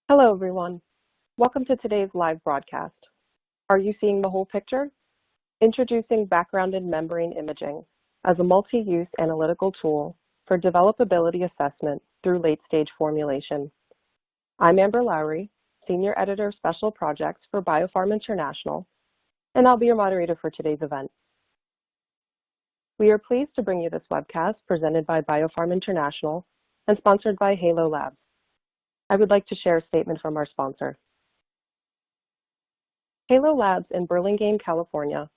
Hello, everyone. Welcome to today's live broadcast. Are you seeing the whole picture? Introducing backgrounded membrane imaging as a multi-use analytical tool for developability assessment through late-stage formulation. I'm Amber Lowry, Senior Editor of Special Projects for Biopharm International, and I'll be your moderator for today's event. We are pleased to bring you this webcast presented by Biopharm International and sponsored by Halo Labs. I would like to share a statement from our sponsor. Halo Labs in Burlingame, California,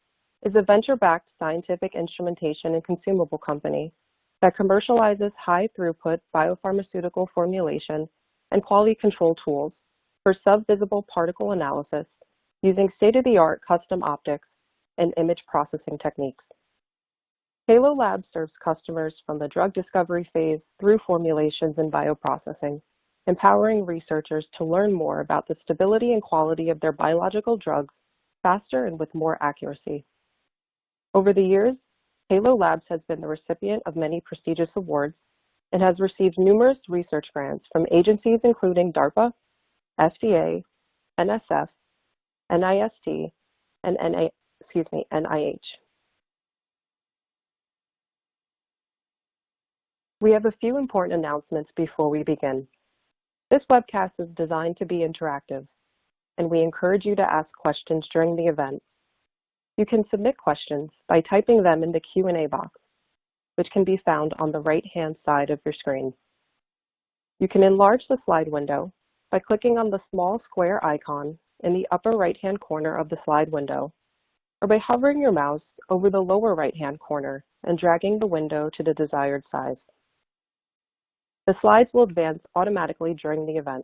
is a venture-backed scientific instrumentation and consumable company that commercializes high-throughput biopharmaceutical formulation and quality control tools for subvisible particle analysis using state-of-the-art custom optics and image processing techniques. Halo Labs serves customers from the drug discovery phase through formulations and bioprocessing, empowering researchers to learn more about the stability and quality of their biological drugs faster and with more accuracy. Over the years, Halo Labs has been the recipient of many prestigious awards and has received numerous research grants from agencies including DARPA, FDA, NSF, NIST, and NIH. We have a few important announcements before we begin. This webcast is designed to be interactive, and we encourage you to ask questions during the event. You can submit questions by typing them in the Q&A box, which can be found on the right-hand side of your screen. You can enlarge the slide window by clicking on the small square icon in the upper right-hand corner of the slide window, or by hovering your mouse over the lower right-hand corner and dragging the window to the desired size. The slides will advance automatically during the event.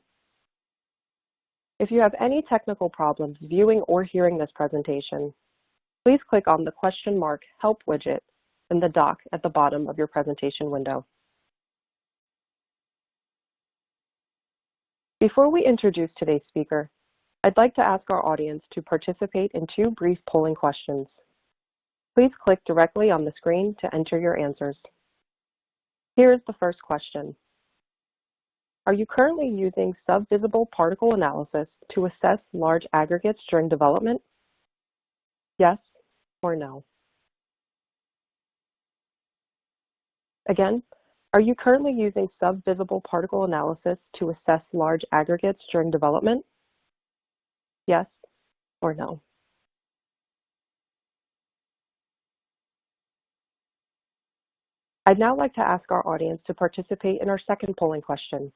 If you have any technical problems viewing or hearing this presentation, please click on the question mark Help widget in the dock at the bottom of your presentation window. Before we introduce today's speaker, I'd like to ask our audience to participate in two brief polling questions. Please click directly on the screen to enter your answers. Here is the first question. Are you currently using subvisible particle analysis to assess large aggregates during development? Yes or no? Again, are you currently using subvisible particle analysis to assess large aggregates during development? Yes or no? I'd now like to ask our audience to participate in our second polling question.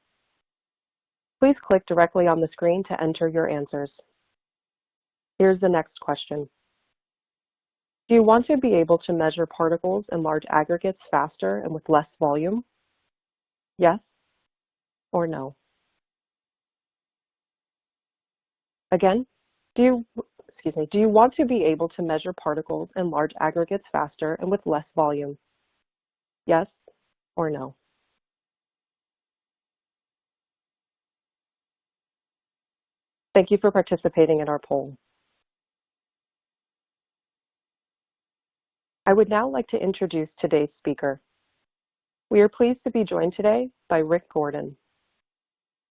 Please click directly on the screen to enter your answers. Here's the next question. Do you want to be able to measure particles and large aggregates faster and with less volume? Yes or no? Again, do you want to be able to measure particles and large aggregates faster and with less volume? Yes or no? Thank you for participating in our poll. I would now like to introduce today's speaker. We are pleased to be joined today by Rick Gordon.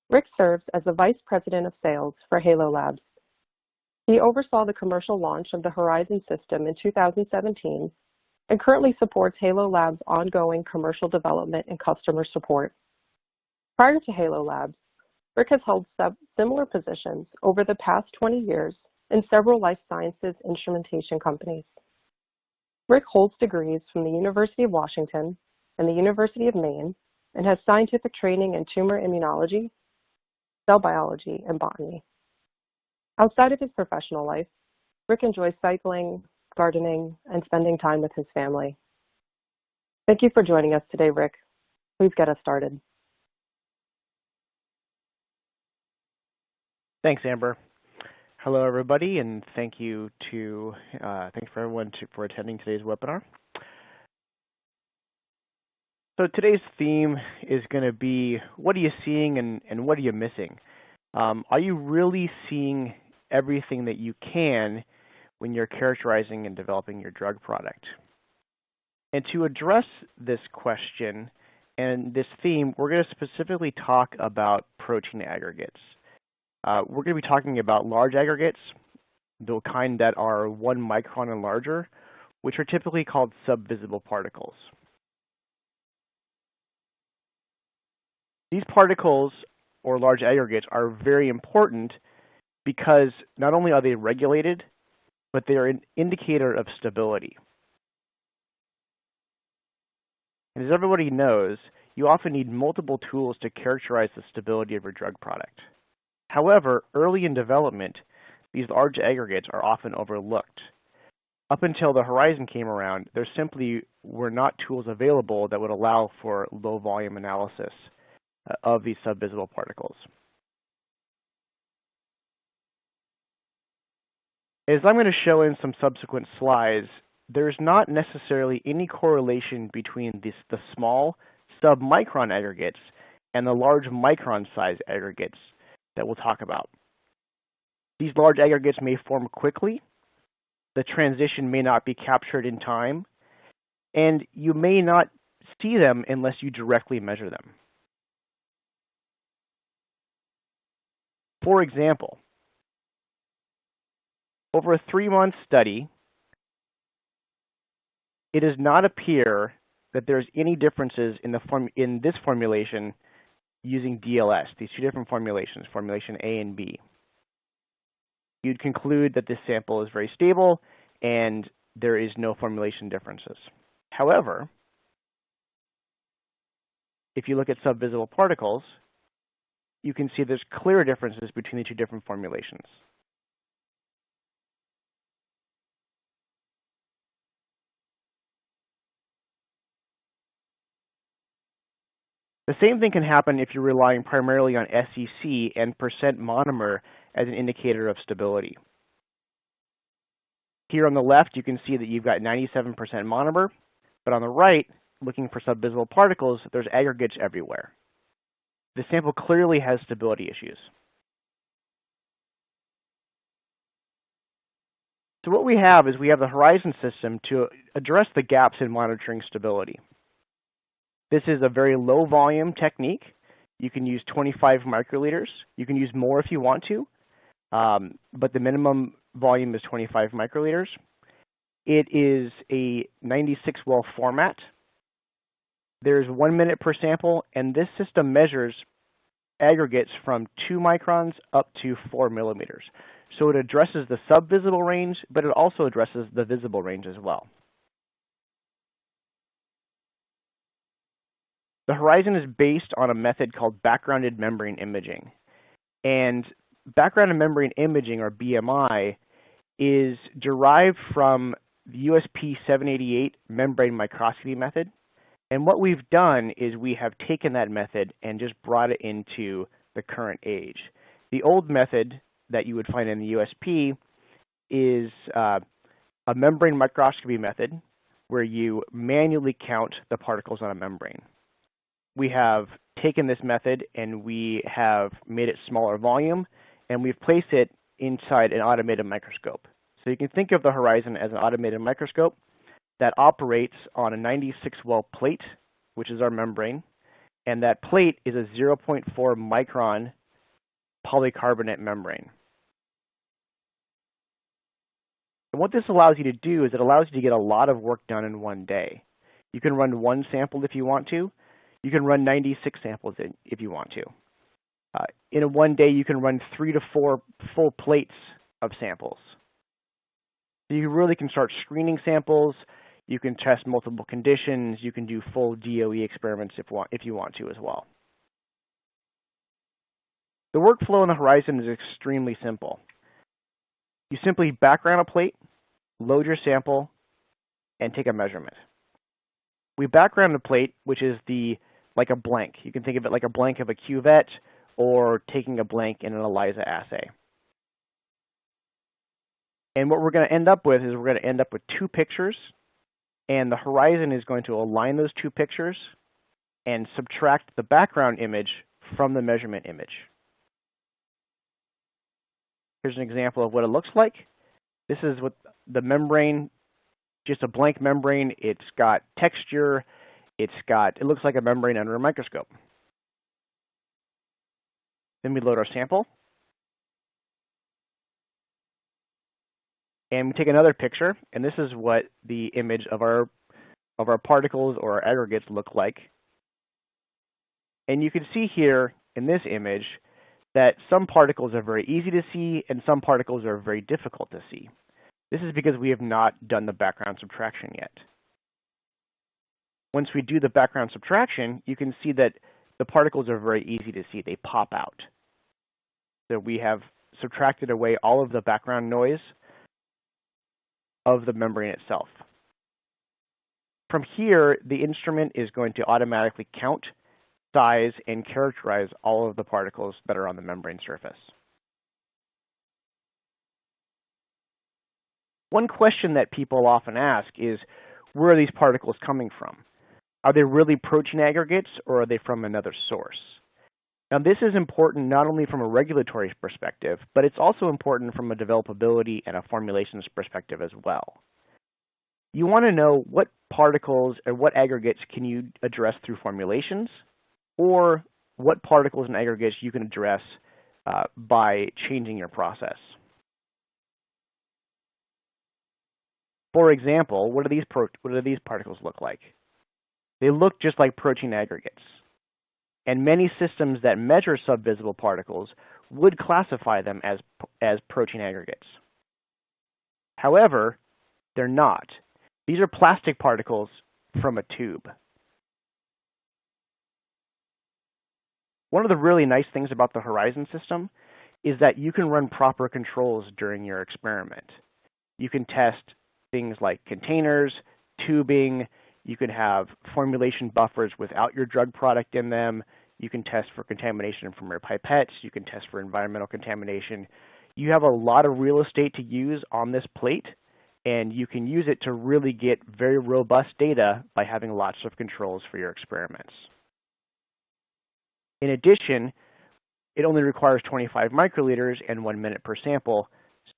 Rick serves as the Vice President of Sales for Halo Labs. He oversaw the commercial launch of the Horizon system in 2017 and currently supports Halo Labs' ongoing commercial development and customer support. Prior to Halo Labs, Rick has held similar positions over the past 20 years in several life sciences instrumentation companies. Rick holds degrees from the University of Washington and the University of Maine and has scientific training in tumor immunology, cell biology, and botany. Outside of his professional life, Rick enjoys cycling, gardening, and spending time with his family. Thank you for joining us today, Rick. Please get us started. Thanks, Amber. Hello, everybody, and thanks for everyone for attending today's webinar. So today's theme is going to be, what are you seeing and what are you missing? Are you really seeing everything that you can when you're characterizing and developing your drug product? And to address this question and this theme, we're going to specifically talk about protein aggregates. We're going to be talking about large aggregates, the kind that are 1 micron and larger, which are typically called subvisible particles. These particles, or large aggregates, are very important because not only are they regulated, but they are an indicator of stability. And as everybody knows, you often need multiple tools to characterize the stability of your drug product. However, early in development, these large aggregates are often overlooked. Up until the Horizon came around, there simply were not tools available that would allow for low volume analysis of these subvisible particles. As I'm going to show in some subsequent slides, there's not necessarily any correlation between the small submicron aggregates and the large micron size aggregates that we'll talk about. These large aggregates may form quickly, the transition may not be captured in time, and you may not see them unless you directly measure them. For example, over a 3-month study, it does not appear that there's any differences in this formulation using DLS, these 2 different formulations, formulation A and B. You'd conclude that this sample is very stable and there is no formulation differences. However, if you look at subvisible particles, you can see there's clear differences between the 2 different formulations. The same thing can happen if you're relying primarily on SEC and percent monomer as an indicator of stability. Here on the left, you can see that you've got 97% monomer, but on the right, looking for subvisible particles, there's aggregates everywhere. The sample clearly has stability issues. So what we have is we have the Horizon system to address the gaps in monitoring stability. This is a very low volume technique. You can use 25 microliters. You can use more if you want to, but the minimum volume is 25 microliters. It is a 96-well format. There's 1 minute per sample, and this system measures aggregates from 2 microns up to 4 millimeters. So it addresses the subvisible range, but it also addresses the visible range as well. The Horizon is based on a method called backgrounded membrane imaging. And backgrounded membrane imaging, or BMI, is derived from the USP 788 membrane microscopy method. And what we've done is we have taken that method and just brought it into the current age. The old method that you would find in the USP is a membrane microscopy method where you manually count the particles on a membrane. We have taken this method and we have made it smaller volume, and we've placed it inside an automated microscope. So you can think of the Horizon as an automated microscope that operates on a 96-well plate, which is our membrane, and that plate is a 0.4 micron polycarbonate membrane. And what this allows you to do is it allows you to get a lot of work done in one day. You can run 1 sample if you want to. You can run 96 samples if you want to. In a 1 day, you can run 3 to 4 full plates of samples. So you really can start screening samples. You can test multiple conditions. You can do full DOE experiments if you want to as well. The workflow on the Horizon is extremely simple. You simply background a plate, load your sample, and take a measurement. We background the plate, which is like a blank. You can think of it like a blank of a cuvette or taking a blank in an ELISA assay. And what we're going to end up with is we're going to end up with 2 pictures, and the Horizon is going to align those 2 pictures and subtract the background image from the measurement image. Here's an example of what it looks like. This is what the membrane, just a blank membrane. It's got texture. It looks like a membrane under a microscope. Then we load our sample. And we take another picture, and this is what the image of our particles or our aggregates look like. And you can see here in this image that some particles are very easy to see and some particles are very difficult to see. This is because we have not done the background subtraction yet. Once we do the background subtraction, you can see that the particles are very easy to see. They pop out. So we have subtracted away all of the background noise of the membrane itself. From here, the instrument is going to automatically count, size, and characterize all of the particles that are on the membrane surface. One question that people often ask is, where are these particles coming from? Are they really protein aggregates, or are they from another source? Now, this is important not only from a regulatory perspective, but it's also important from a developability and a formulations perspective as well. You want to know what particles or what aggregates can you address through formulations, or what particles and aggregates you can address by changing your process. For example, what do these particles look like? They look just like protein aggregates. And many systems that measure subvisible particles would classify them as protein aggregates. However, they're not. These are plastic particles from a tube. One of the really nice things about the Horizon system is that you can run proper controls during your experiment. You can test things like containers, tubing. You can have formulation buffers without your drug product in them. You can test for contamination from your pipettes. You can test for environmental contamination. You have a lot of real estate to use on this plate, and you can use it to really get very robust data by having lots of controls for your experiments. In addition, it only requires 25 microliters and 1 minute per sample,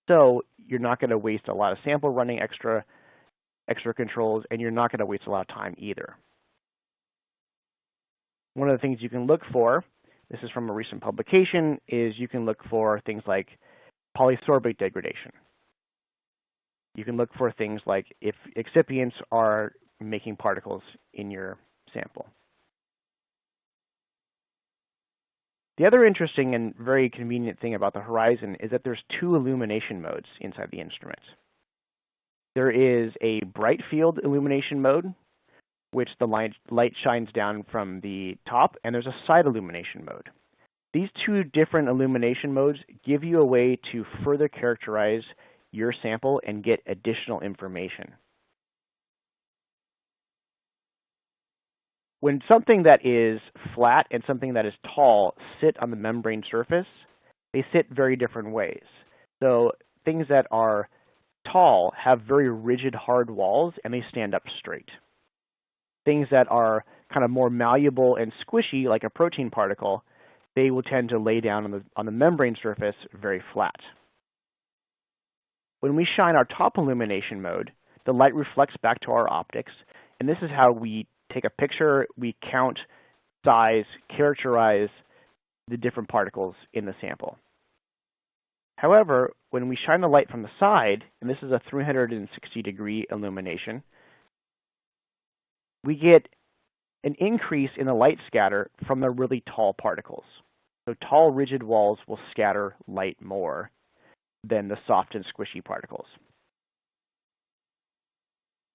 so you're not going to waste a lot of sample running extra controls, and you're not going to waste a lot of time either. One of the things you can look for, this is from a recent publication, is you can look for things like polysorbate degradation. You can look for things like if excipients are making particles in your sample. The other interesting and very convenient thing about the Horizon is that there's 2 illumination modes inside the instrument. There is a bright field illumination mode, which the light shines down from the top, and there's a side illumination mode. These 2 different illumination modes give you a way to further characterize your sample and get additional information. When something that is flat and something that is tall sit on the membrane surface, they sit very different ways. So things that are tall have very rigid, hard walls, and they stand up straight. Things that are kind of more malleable and squishy, like a protein particle, they will tend to lay down on the membrane surface very flat. When we shine our top illumination mode, the light reflects back to our optics, and this is how we take a picture, we count, size, characterize the different particles in the sample. However, when we shine the light from the side, and this is a 360-degree illumination, we get an increase in the light scatter from the really tall particles. So tall, rigid walls will scatter light more than the soft and squishy particles.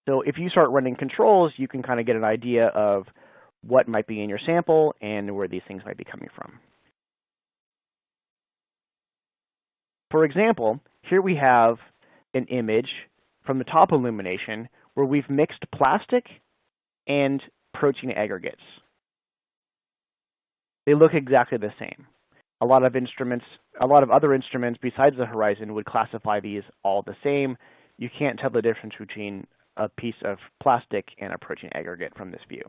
So if you start running controls, you can kind of get an idea of what might be in your sample and where these things might be coming from. For example, here we have an image from the top illumination where we've mixed plastic and protein aggregates. They look exactly the same. A lot of other instruments besides the Horizon would classify these all the same. You can't tell the difference between a piece of plastic and a protein aggregate from this view.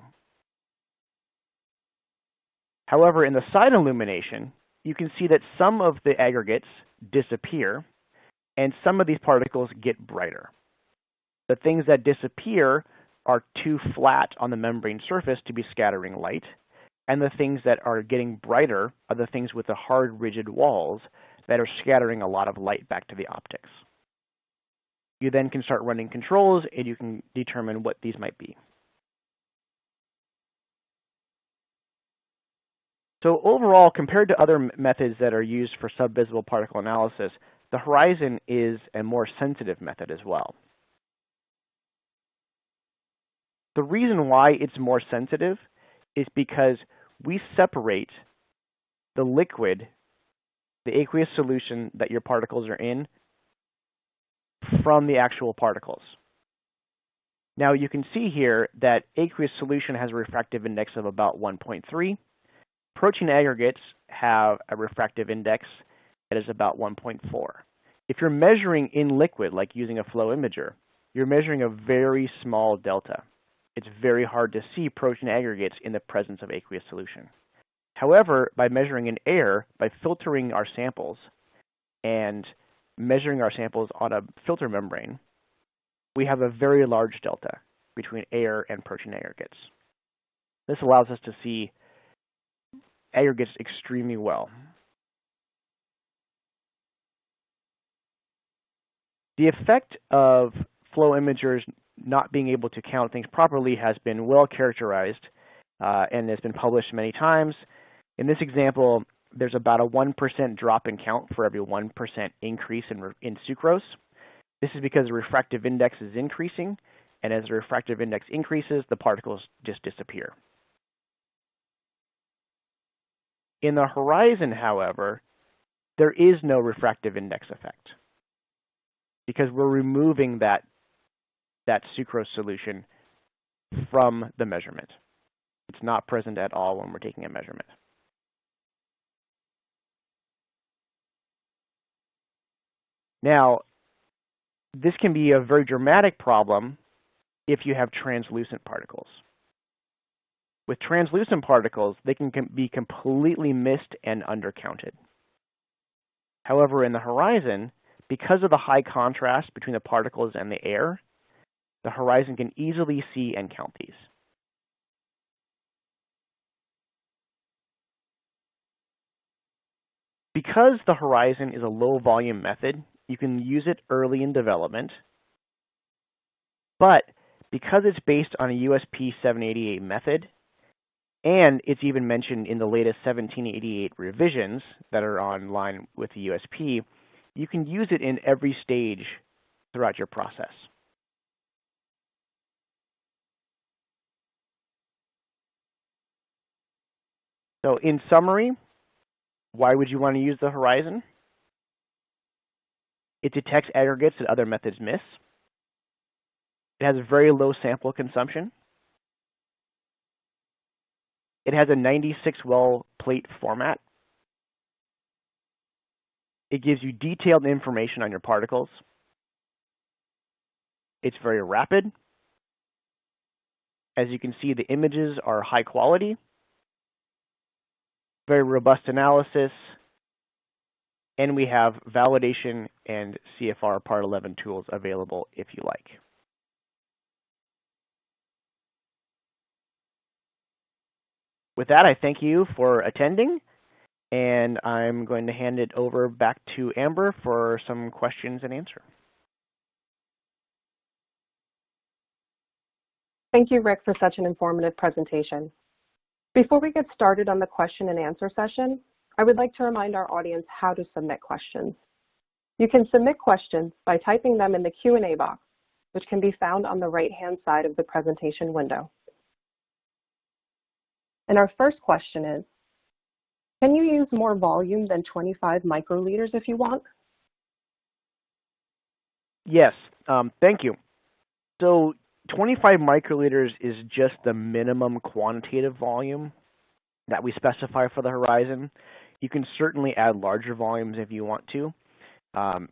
However, in the side illumination, you can see that some of the aggregates disappear and some of these particles get brighter. The things that disappear are too flat on the membrane surface to be scattering light, and the things that are getting brighter are the things with the hard, rigid walls that are scattering a lot of light back to the optics. You then can start running controls, and you can determine what these might be. So overall, compared to other methods that are used for subvisible particle analysis, the Horizon is a more sensitive method as well. The reason why it's more sensitive is because we separate the liquid, the aqueous solution that your particles are in, from the actual particles. Now you can see here that aqueous solution has a refractive index of about 1.3. Protein aggregates have a refractive index that is about 1.4. If you're measuring in liquid, like using a flow imager, you're measuring a very small delta. It's very hard to see protein aggregates in the presence of aqueous solution. However, by measuring in air, by filtering our samples and measuring our samples on a filter membrane, we have a very large delta between air and protein aggregates. This allows us to see aggregates extremely well. The effect of flow imagers not being able to count things properly has been well characterized and has been published many times. In this example, there's about a 1% drop in count for every 1% increase in sucrose. This is because the refractive index is increasing, and as the refractive index increases, the particles just disappear. In the Horizon, however, there is no refractive index effect because we're removing that sucrose solution from the measurement. It's not present at all when we're taking a measurement. Now, this can be a very dramatic problem if you have translucent particles. With translucent particles, they can be completely missed and undercounted. However, in the Horizon, because of the high contrast between the particles and the air, the Horizon can easily see and count these. Because the Horizon is a low volume method, you can use it early in development, but because it's based on a USP 788 method, and it's even mentioned in the latest 1788 revisions that are online with the USP, you can use it in every stage throughout your process. So in summary, why would you want to use the Horizon? It detects aggregates that other methods miss. It has a very low sample consumption. It has a 96-well plate format. It gives you detailed information on your particles. It's very rapid. As you can see, the images are high quality, very robust analysis, and we have validation and CFR Part 11 tools available if you like. With that, I thank you for attending, and I'm going to hand it over back to Amber for some questions and answer. Thank you, Rick, for such an informative presentation. Before we get started on the question and answer session, I would like to remind our audience how to submit questions. You can submit questions by typing them in the Q&A box, which can be found on the right-hand side of the presentation window. And our first question is, can you use more volume than 25 microliters if you want? Yes, thank you. So 25 microliters is just the minimum quantitative volume that we specify for the Horizon. You can certainly add larger volumes if you want to.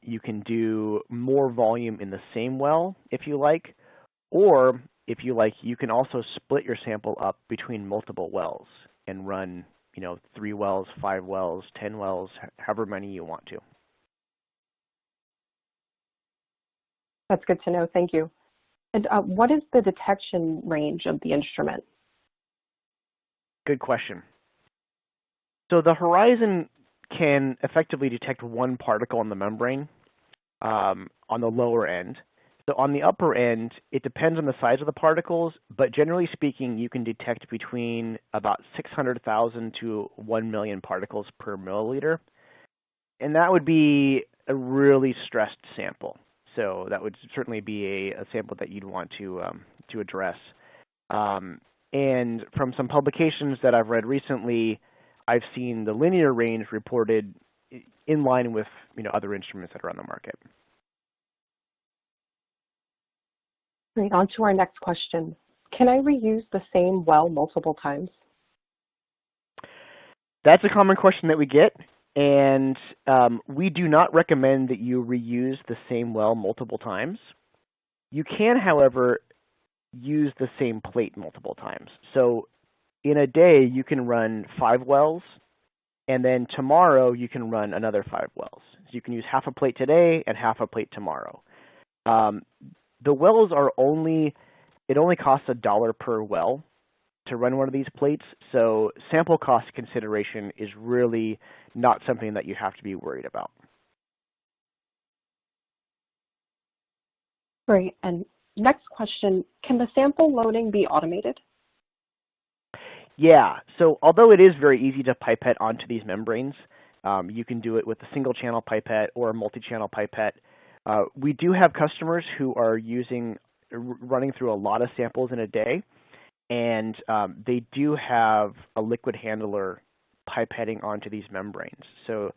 You can do more volume in the same well if you like, or if you like, you can also split your sample up between multiple wells and run, 3 wells, 5 wells, 10 wells, however many you want to. That's good to know. Thank you. And what is the detection range of the instrument? Good question. So the Horizon can effectively detect one particle on the membrane on the lower end. So on the upper end, it depends on the size of the particles, but generally speaking, you can detect between about 600,000 to 1 million particles per milliliter. And that would be a really stressed sample. So that would certainly be a sample that you'd want to address. And from some publications that I've read recently, I've seen the linear range reported in line with other instruments that are on the market. Great. On to our next question. Can I reuse the same well multiple times? That's a common question that we get, and we do not recommend that you reuse the same well multiple times. You can, however, use the same plate multiple times. So in a day, you can run 5 wells, and then tomorrow you can run another 5 wells. So you can use half a plate today and half a plate tomorrow. The wells are it only costs $1 per well to run one of these plates, so sample cost consideration is really not something that you have to be worried about. Great. And next question, can the sample loading be automated? Yeah, so although it is very easy to pipette onto these membranes, you can do it with a single channel pipette or a multi-channel pipette. We do have customers who are running through a lot of samples in a day, and they do have a liquid handler pipetting onto these membranes. So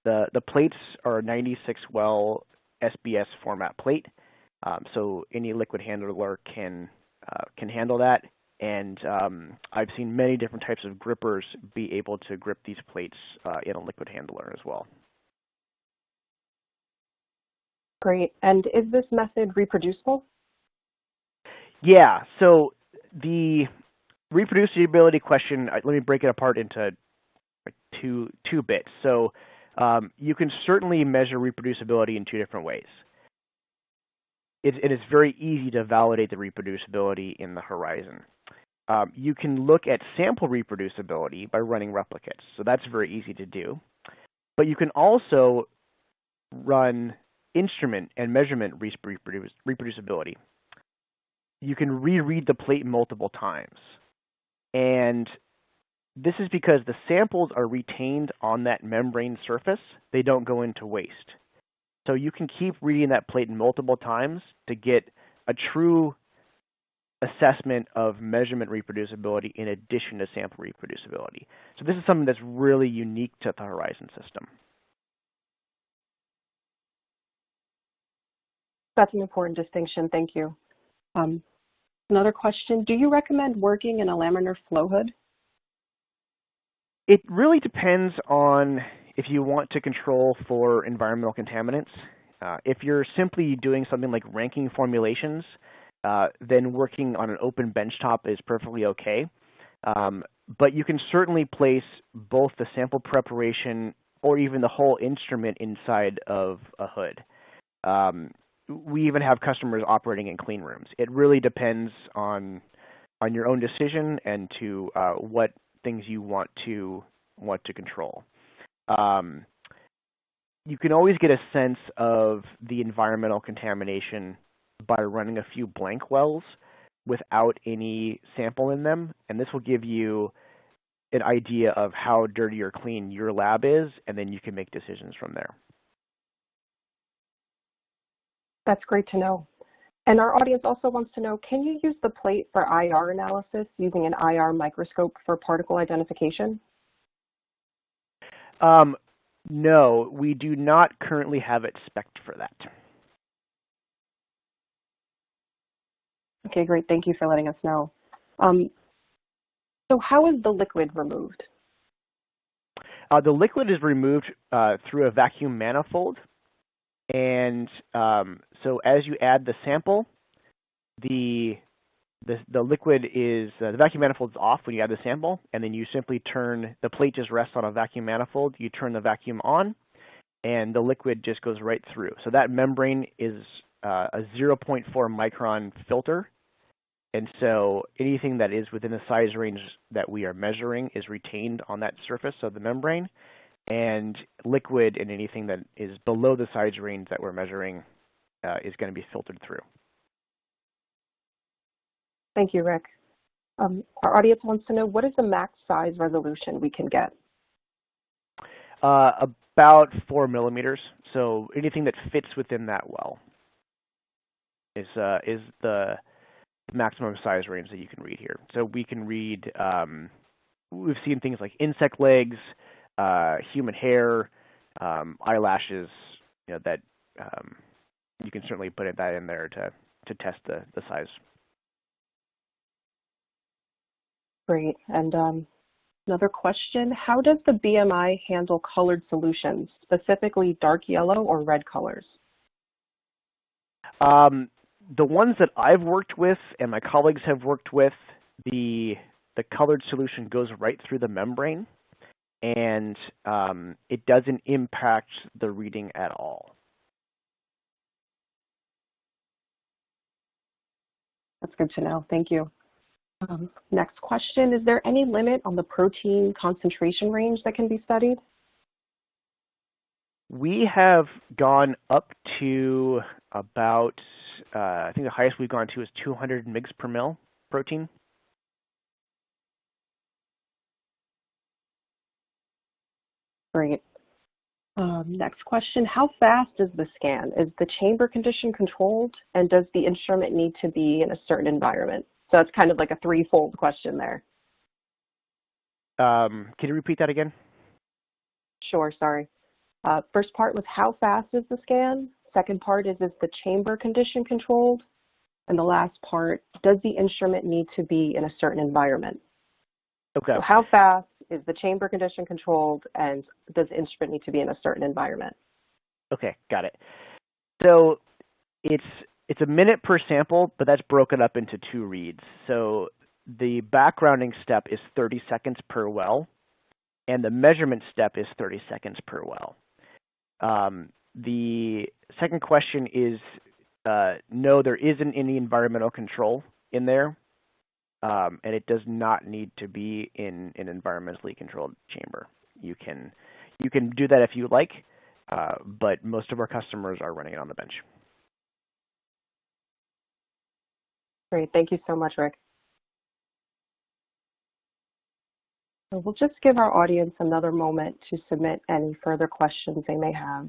the plates are 96 well SBS format plate, so any liquid handler can handle that. And I've seen many different types of grippers be able to grip these plates in a liquid handler as well. Great. And is this method reproducible? Yeah, so the reproducibility question, let me break it apart into two bits. So you can certainly measure reproducibility in 2 different ways. It is very easy to validate the reproducibility in the horizon. You can look at sample reproducibility by running replicates. So that's very easy to do. But you can also run instrument and measurement reproducibility. You can reread the plate multiple times. And this is because the samples are retained on that membrane surface. They don't go into waste. So you can keep reading that plate multiple times to get a true assessment of measurement reproducibility in addition to sample reproducibility. So this is something that's really unique to the Horizon system. That's an important distinction. Thank you. Another question, do you recommend working in a laminar flow hood? It really depends on if you want to control for environmental contaminants. If you're simply doing something like ranking formulations, then working on an open benchtop is perfectly okay. But you can certainly place both the sample preparation or even the whole instrument inside of a hood. We even have customers operating in clean rooms. It really depends on your own decision and to what things you want to control. You can always get a sense of the environmental contamination by running a few blank wells without any sample in them, and this will give you an idea of how dirty or clean your lab is, and then you can make decisions from there. That's great to know. And our audience also wants to know, can you use the plate for IR analysis using an IR microscope for particle identification? No, we do not currently have it spec'd for that. Okay, great. Thank you for letting us know. So how is the liquid removed? The liquid is removed through a vacuum manifold. And so as you add the sample, the liquid is, the vacuum manifold is off when you add the sample, and then you simply turn, the plate just rests on a vacuum manifold, you turn the vacuum on, and the liquid just goes right through. So that membrane is a 0.4 micron filter, and so anything that is within the size range that we are measuring is retained on that surface of the membrane, and liquid and anything that is below the size range that we're measuring is going to be filtered through. Thank you, Rick. Our audience wants to know, what is the max size resolution we can get? About 4 millimeters. So anything that fits within that well is the maximum size range that you can read here. So we can read, we've seen things like insect legs, human hair, eyelashes, that you can certainly put that in there to test the size. Great. And another question, how does the BMI handle colored solutions, specifically dark yellow or red colors? The ones that I've worked with and my colleagues have worked with, the colored solution goes right through the membrane, and it doesn't impact the reading at all. That's good to know. Thank you. Next question, is there any limit on the protein concentration range that can be studied? We have gone up to about, I think the highest we've gone to is 200 mg per mil protein. Great. Next question, how fast is the scan? Is the chamber condition controlled, and does the instrument need to be in a certain environment? So it's kind of like a threefold question there. Can you repeat that again? Sure, sorry. First part was how fast is the scan? Second part is the chamber condition controlled? And the last part, does the instrument need to be in a certain environment? Okay. So how fast is the chamber condition controlled, and does the instrument need to be in a certain environment? Okay, got it. So it's a minute per sample, but that's broken up into 2 reads. So the backgrounding step is 30 seconds per well, and the measurement step is 30 seconds per well. The second question is, no, there isn't any environmental control in there, and it does not need to be in an environmentally controlled chamber. You can do that if you like, but most of our customers are running it on the bench. Great, thank you so much, Rick. So we'll just give our audience another moment to submit any further questions they may have.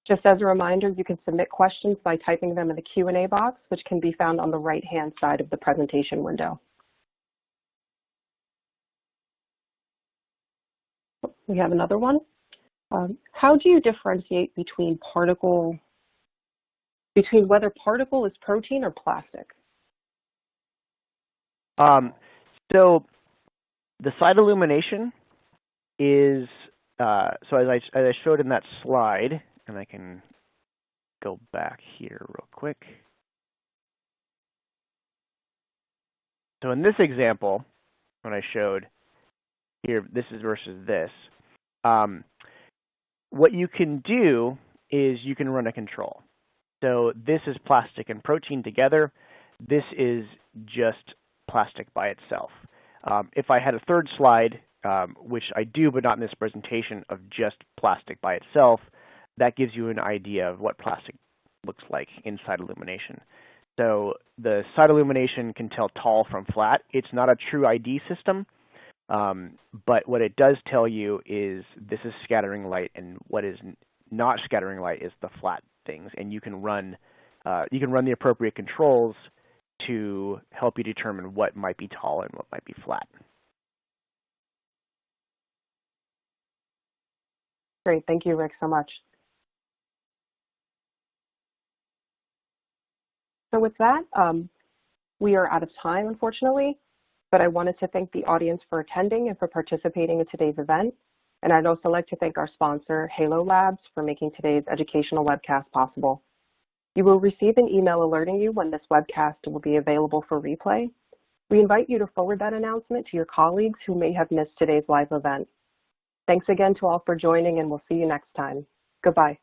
Just as a reminder, you can submit questions by typing them in the Q&A box, which can be found on the right-hand side of the presentation window. We have another one. How do you differentiate between whether particle is protein or plastic? So the side illumination is, so as I showed in that slide, and I can go back here real quick. So in this example, when I showed here, this is versus this, what you can do is you can run a control. So this is plastic and protein together. This is just plastic by itself. If I had a third slide, which I do but not in this presentation, of just plastic by itself, that gives you an idea of what plastic looks like in side illumination. So the side illumination can tell tall from flat. It's not a true ID system, but what it does tell you is this is scattering light, and what is not scattering light is the flat things. And you can run the appropriate controls to help you determine what might be tall and what might be flat. Great, thank you, Rick, so much. So with that, we are out of time, unfortunately, but I wanted to thank the audience for attending and for participating in today's event. And I'd also like to thank our sponsor, Halo Labs, for making today's educational webcast possible. You will receive an email alerting you when this webcast will be available for replay. We invite you to forward that announcement to your colleagues who may have missed today's live event. Thanks again to all for joining, and we'll see you next time. Goodbye.